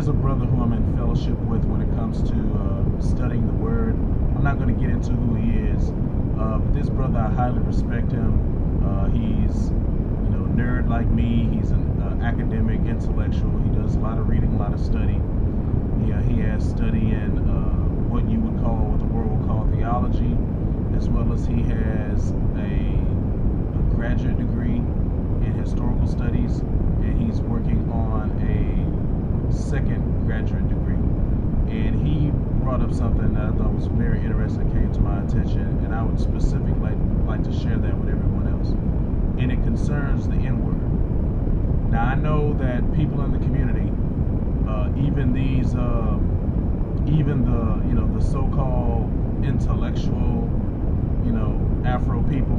there's a brother who I'm in fellowship with when it comes to studying the Word. I'm not going to get into who he is, but this brother, I highly respect him. He's, nerd like me. He's an academic, intellectual. He does a lot of reading, a lot of study. He has study in what you would call, what the world would call theology, as well as he has a graduate degree in historical studies, and he's working on a second graduate degree. And he brought up something that I thought was very interesting, came to my attention, and I would specifically like to share that with everyone else. And it concerns the N-word. Now, I know that people in the community, even these, even the so-called intellectual, Afro people,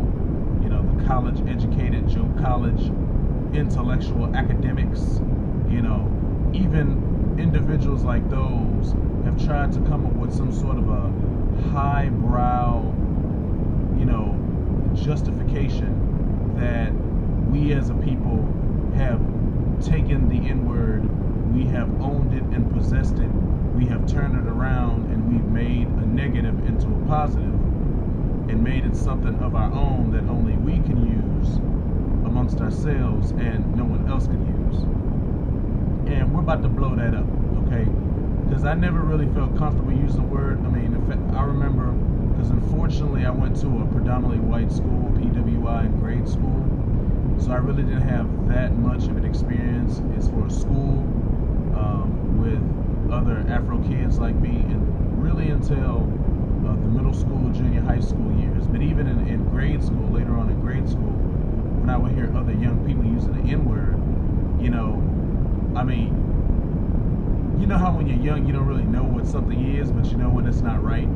the college-educated, Joe College, intellectual academics, even individuals like those have tried to come up with some sort of a highbrow, justification that we as a people have taken the N-word, we have owned it and possessed it, we have turned it around, and we've made a negative into a positive, and made it something of our own that only we can use amongst ourselves and no one else can use. And we're about to blow that up, okay? Because I never really felt comfortable using the word. I mean, in fact, I remember, because unfortunately I went to a predominantly white school, PWI, in grade school, so I really didn't have that much of an experience as for a school with other Afro kids like me, and really until the middle school, junior high school years. But even in grade school, later on in grade school, when I would hear other young people using the N-word, I mean, you know how when you're young, you don't really know what something is, but you know when it's not right?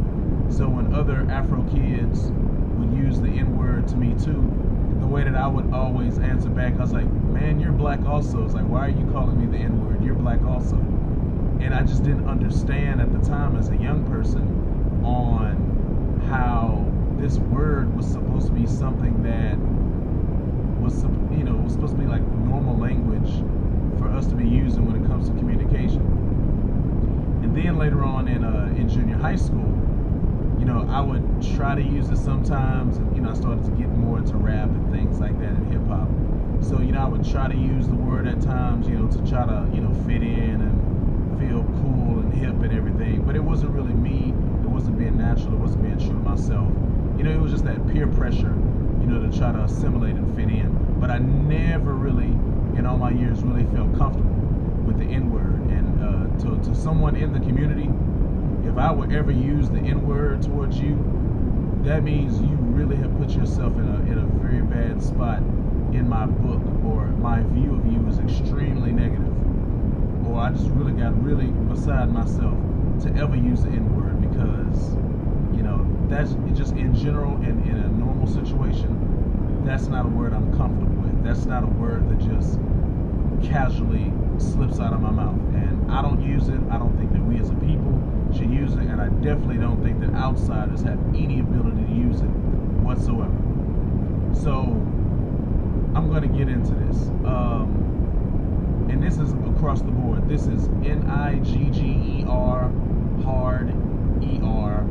So when other Afro kids would use the N-word to me too, the way that I would always answer back, I was like, man, you're black also. It's like, why are you calling me the N-word? You're black also. And I just didn't understand at the time as a young person on how this word was supposed to be something that was, was supposed to be like normal language for us to be using when it comes to communication. And then later on in junior high school, I would try to use it sometimes, and I started to get more into rap and things like that in hip hop. So I would try to use the word at times, to try to fit in and feel cool and hip and everything. But it wasn't really me. It wasn't being natural. It wasn't being true to myself. It was just that peer pressure, to try to assimilate and fit in. But I never really, in all my years, really felt comfortable with the N-word. And to someone in the community, if I would ever use the N-word towards you, that means you really have put yourself in a very bad spot in my book, or my view of you is extremely negative, or I just really got beside myself to ever use the N-word, because that's just in general, and in a normal situation, that's not a word I'm comfortable with. That's not a word that just casually slips out of my mouth, and I don't use it. I don't think that we as a people should use it, and I definitely don't think that outsiders have any ability to use it whatsoever. So I'm going to get into this, and this is across the board. This is Nigger, hard ER,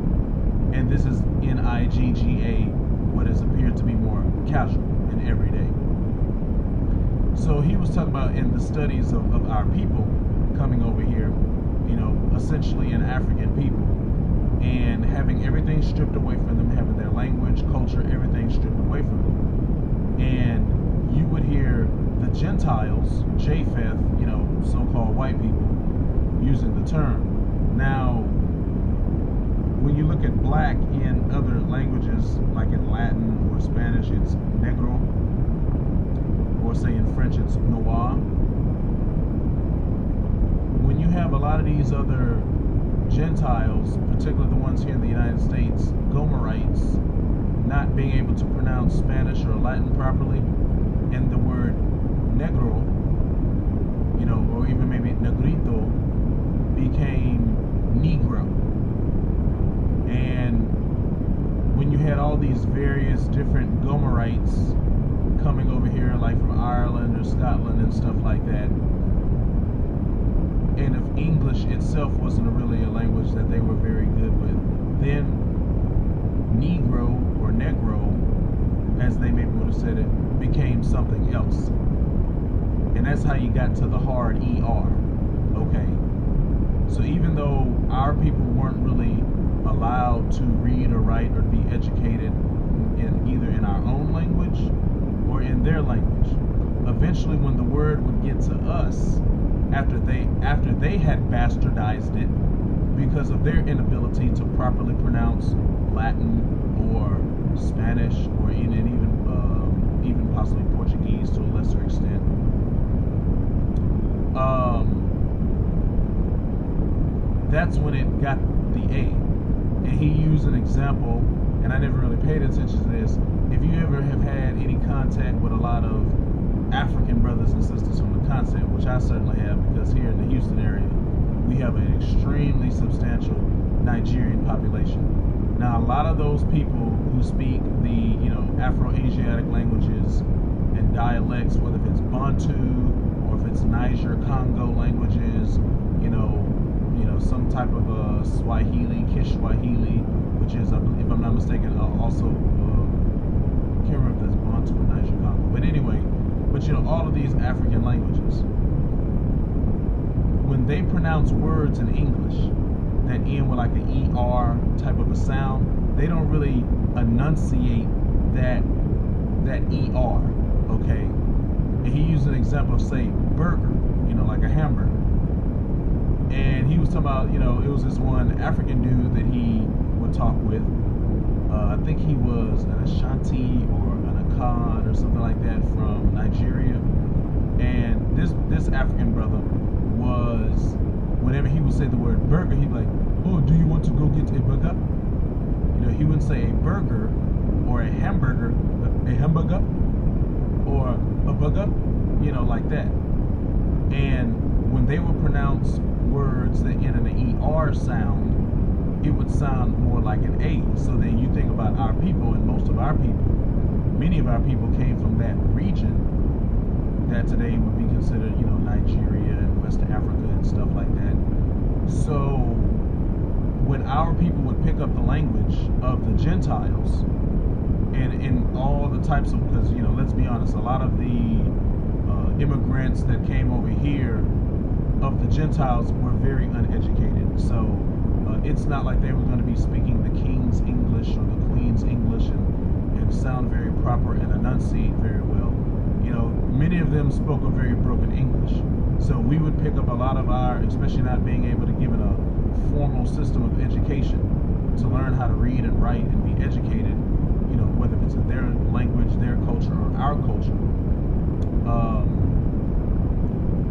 and this is Nigga, what has appeared to be more casual and everyday. So he was talking about in the studies of our people coming over here, essentially an African people, and having everything stripped away from them, having their language, culture, everything stripped away from them. And you would hear the Gentiles, Japheth, so-called white people, using the term. Now, when you look at black in other languages, like in Latin or Spanish, it's negro, or say in French, it's noir. When you have a lot of these other Gentiles, particularly the ones here in the United States, Gomerites, not being able to pronounce Spanish or Latin properly, and the word negro, or even maybe negrito, became negro. And when you had all these various different Gomerites coming over here, like from Ireland or Scotland and stuff like that, and if itself wasn't really a language that they were very good with. Then Negro or Negro, as they maybe would have said it, became something else. And that's how you got to the hard ER. Okay. So even though our people weren't really allowed to read or write or be educated in either in our own language or in their language, eventually when the word would get to us, after they had bastardized it because of their inability to properly pronounce Latin or Spanish or even possibly Portuguese to a lesser extent, that's when it got the A. And he used an example, and I never really paid attention to this. If you ever have had any contact with a lot of African brothers and sisters from the continent, which I certainly have, because here in the Houston area, we have an extremely substantial Nigerian population. Now, a lot of those people who speak the, Afro-Asiatic languages and dialects, whether if it's Bantu or if it's Niger Congo languages, some type of Swahili, Kiswahili, which is, if I'm not mistaken, also can't remember if that's Bantu or Niger Congo. But anyway, all of these African languages, when they pronounce words in English that end with like an ER type of a sound, they don't really enunciate that ER, okay? And he used an example of, say, burger, like a hamburger. And he was talking about, it was this one African dude that he would talk with. I think he was an Ashanti or an Akan or something like that from Nigeria. And this African brother was, whenever he would say the word burger, he'd be like, "Oh, do you want to go get a burger?" He wouldn't say a burger or a hamburger, but a hamburger or a burger, like that. And when they would pronounce words that end in an ER sound, it would sound more like an A. So then you think about our people, and most of our people, many of our people came from that region that today would be considered, Nigeria and West Africa and stuff like that. So when our people would pick up the language of the Gentiles, and in all the types of, because, let's be honest, a lot of the immigrants that came over here of the Gentiles were very uneducated. So it's not like they were going to be speaking the king's English or the queen's English and sound very proper and enunciate very well. Many of them spoke a very broken English. So we would pick up a lot of our, especially not being able to give it a formal system of education to learn how to read and write and be educated, whether it's in their language, their culture, or our culture.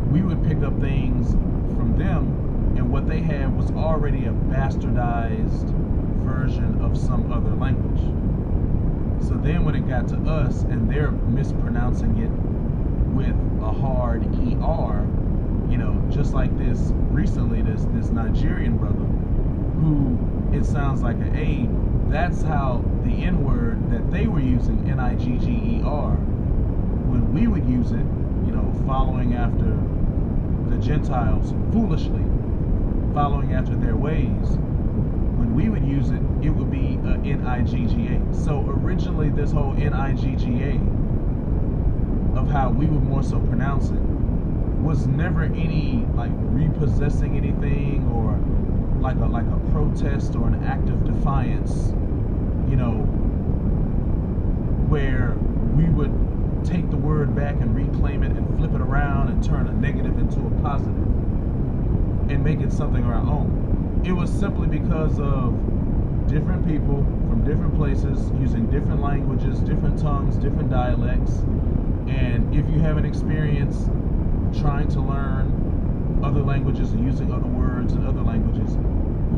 We would pick up things from them, and what they had was already a bastardized version of some other language. So then when it got to us and they're mispronouncing it with a hard ER, just like this recently, this Nigerian brother who it sounds like an A, that's how the N-word that they were using, N-I-G-G-E-R, when we would use it, following after the Gentiles foolishly, following after their ways, when we would use it, it would be N-I-G-G-A. So originally this whole N-I-G-G-A of how we would more so pronounce it was never any like repossessing anything or like a protest or an act of defiance, where we would take the word back and reclaim it and flip it around and turn a negative into a positive and make it something of our own. It was simply because of different people from different places using different languages, different tongues, different dialects. And if you have an experience trying to learn other languages and using other words in other languages,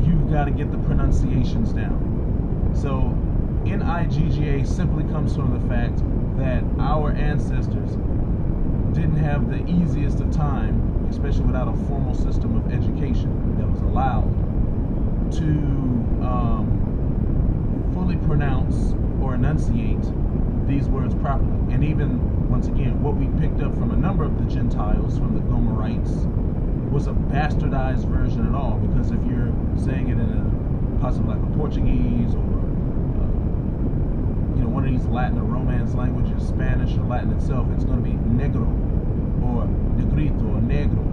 you've got to get the pronunciations down. So N-I-G-G-A simply comes from the fact that our ancestors didn't have the easiest of time, especially without a formal system of education that was allowed, to fully pronounce or enunciate these words properly. And even, once again, what we picked up from a number of the Gentiles, from the Gomerites, was a bastardized version at all, because if you're saying it in a possibly like a Portuguese or one of these Latin or Romance languages, Spanish or Latin itself, it's going to be negro or negrito or negro.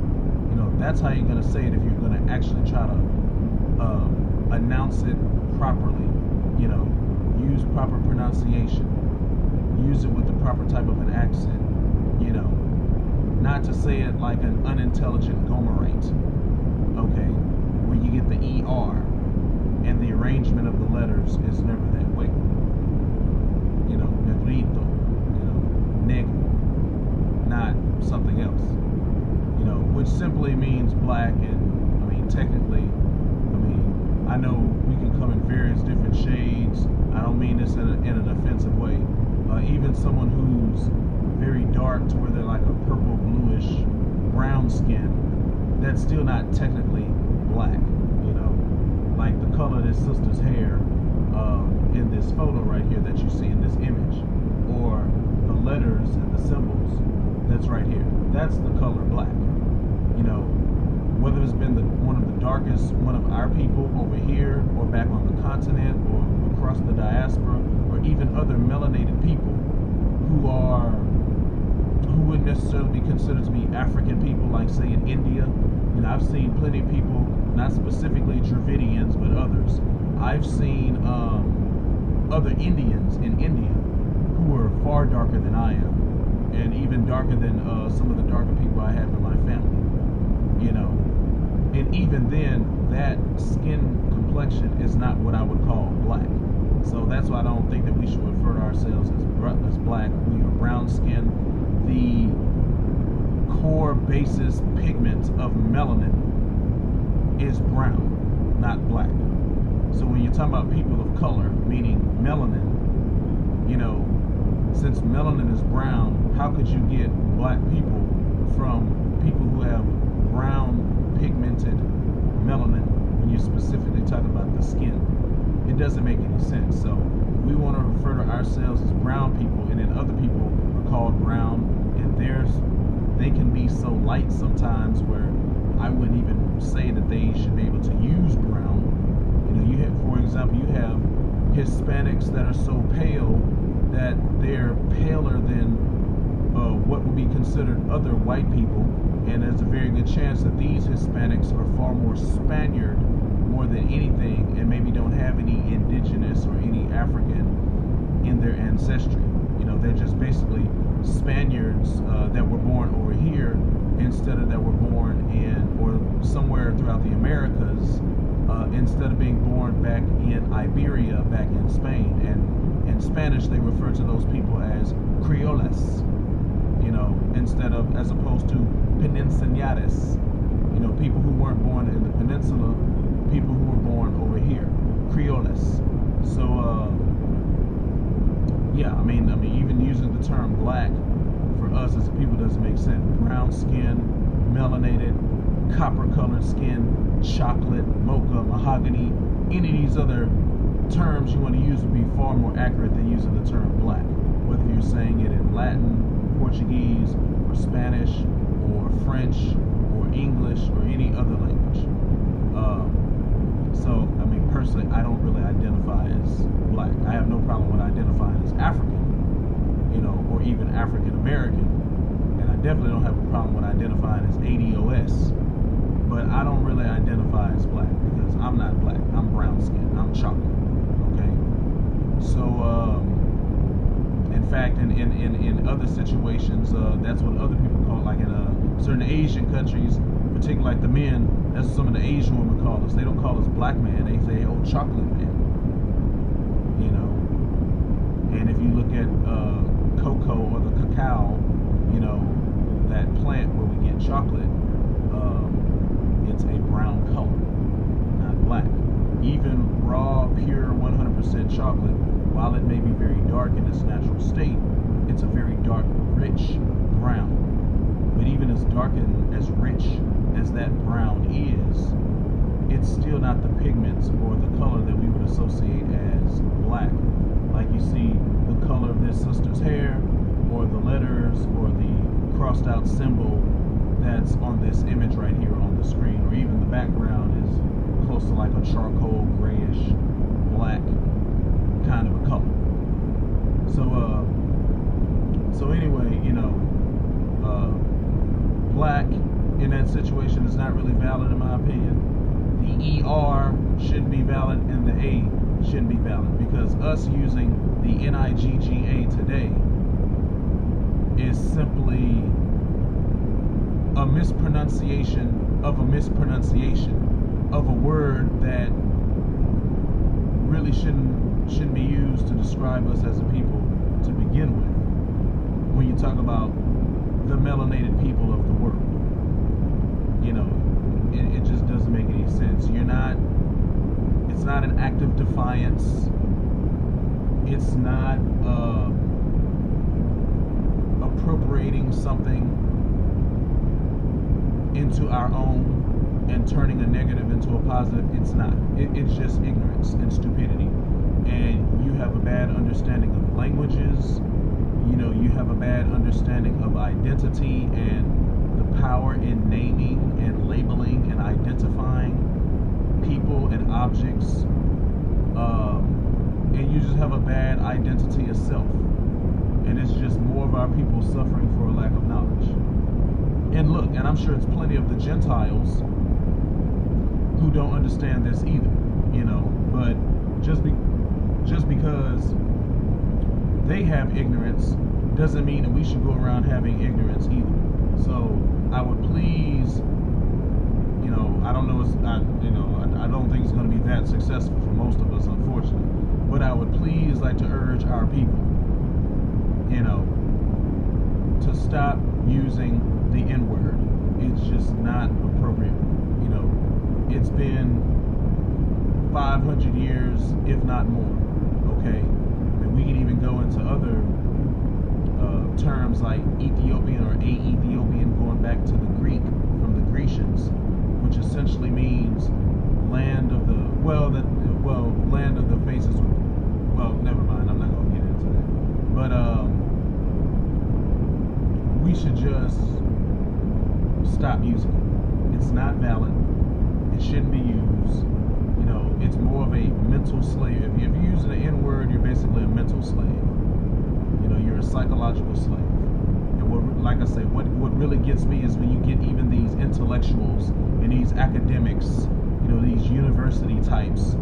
That's how you're going to say it if you're going to actually try to announce it properly. Use proper pronunciation, use it with the proper type of an accent. Not to say it like an unintelligent Gomerite, okay, where you get the ER and the arrangement of the letters is never that way. Negrito, negro, not something else, which simply means black. And technically, I know we can come in various different shades. I don't mean this in an offensive way. Even someone who's very dark to where they're like a purple, bluish, brown skin, that's still not technically black. Like the color of this sister's hair in this photo right here that you see in this image, or the letters and the symbols that's right here. That's the color black. Whether it's been one of the darkest, one of our people over here, or back on the continent, or across the diaspora, or even other melanated people who wouldn't necessarily be considered to be African people, like say in India. I've seen plenty of people, not specifically Dravidians, but others. I've seen other Indians in India who are far darker than I am, and even darker than some of the darker people I have in my family. And even then, that skin complexion is not what I would call black. So that's why I don't think that we should refer to ourselves as black. We are brown skin. The core basis pigment of melanin is brown, not black. So when you're talking about people of color, meaning melanin, since melanin is brown, how could you get black people from people who have brown pigmented melanin when you're specifically talking about the skin? It doesn't make any sense. So we want to refer to ourselves as brown people, and then other people are called brown, and they can be so light sometimes where I wouldn't even say that they should be able to use brown. You have, for example, you have Hispanics that are so pale that they're paler than what would be considered other white people, and there's a very good chance that these Hispanics are far more Spaniard more than anything, and maybe don't have any indigenous or any African in their ancestry. They're just basically Spaniards that were born over here instead of that were born in or somewhere throughout the Americas, instead of being born back in Iberia, back in Spain. And in Spanish they refer to those people as Creoles, as opposed to Peninsulares, people who weren't born in the peninsula, people who were born over here, Creoles. So even using the term black for us as a people doesn't make sense. Brown skin, melanated, copper colored skin, chocolate, mocha, mahogany, any of these other terms you want to use would be far more accurate than using the term black, whether you're saying it in Latin, Portuguese, or Spanish, or French, or English, or any other language. Personally, I don't really identify as black. I have no problem with identifying as African, or even African American, and I definitely don't have a problem with identifying as ADOS, but I don't really identify as black because I'm not black. I'm brown skin. I'm chocolate. Okay? So, in fact, in other situations, that's what other people call it, like in certain Asian countries, particularly like the men, that's what some of the Asian women call us. They don't call us black man, they say, oh, chocolate man. And if you look at cocoa or the cacao, that plant where we get chocolate, it's a brown color, not black. Even raw, pure, 100% chocolate, while it may be very dark in its natural state, it's a very dark, rich brown. But even as dark and as rich as that brown is, it's still not the pigments or the color that we would associate as black. Like you see the color of this sister's hair, or the letters, or the crossed out symbol that's on this image right here on the background is close to like a charcoal, grayish, black kind of a color. So anyway, black in that situation is not really valid in my opinion. The ER shouldn't be valid and the A shouldn't be valid, because us using the NIGGA today is simply a mispronunciation of a word that really shouldn't be used to describe us as a people to begin with. When you talk about the melanated people of the world, it just doesn't make any sense. It's not an act of defiance. It's not appropriating something into our own and turning a negative into a positive. It's not. It's just ignorance and stupidity. And you have a bad understanding of languages. You have a bad understanding of identity and the power in naming and labeling and identifying people and objects. And you just have a bad identity of self. And it's just more of our people suffering for a lack of knowledge. And look, and I'm sure it's plenty of the Gentiles who don't understand this either, but just because they have ignorance doesn't mean that we should go around having ignorance either. So I would please, I don't know, I don't think it's going to be that successful for most of us, unfortunately, but I would please like to urge our people, to stop using the N-word. It's just not appropriate. It's been 500 years, if not more, okay? And we can even go into other terms like Ethiopian or a-Ethiopian, going back to the Greek, from the Grecians, which essentially means land of the faces with, never mind, I'm not going to get into that. But we should just stop using it. It's not valid. It shouldn't be used. It's more of a mental slave. If you're using the N-word, you're basically a mental slave. You're a psychological slave. And like I say, what really gets me is when you get even these intellectuals and these academics, these university types,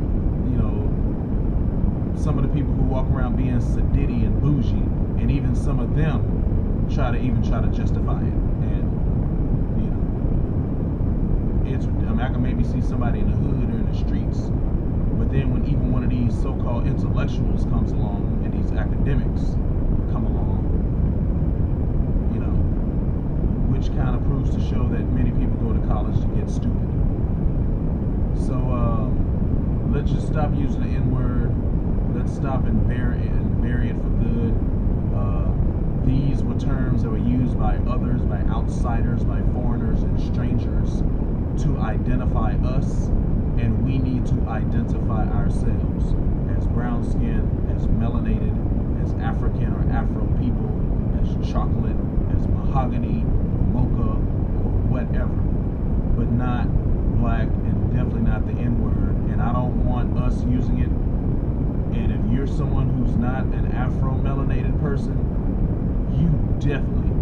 some of the people who walk around being sedity and bougie, and even some of them try to justify it. And I can maybe see somebody in the hood or in the streets, but then when even one of these so-called intellectuals comes along and these academics come along, which kind of proves to show that many people go to college to get stupid. So let's just stop using the N-word. Let's stop and bury it for good. These were terms that were used by others, by outsiders, by foreigners and strangers to identify us, and we need to identify ourselves as brown skin, as melanated, as African or Afro people, as chocolate, as mahogany, mocha, or whatever, but not black, and definitely not the N-word. And I don't want us using it. And if you're someone who's not an Afro-melanated person, you definitely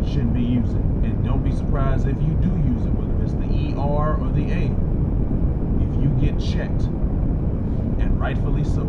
shouldn't be using it. And don't be surprised if you do use it, whether it's the ER or the A. If you get checked, and rightfully so.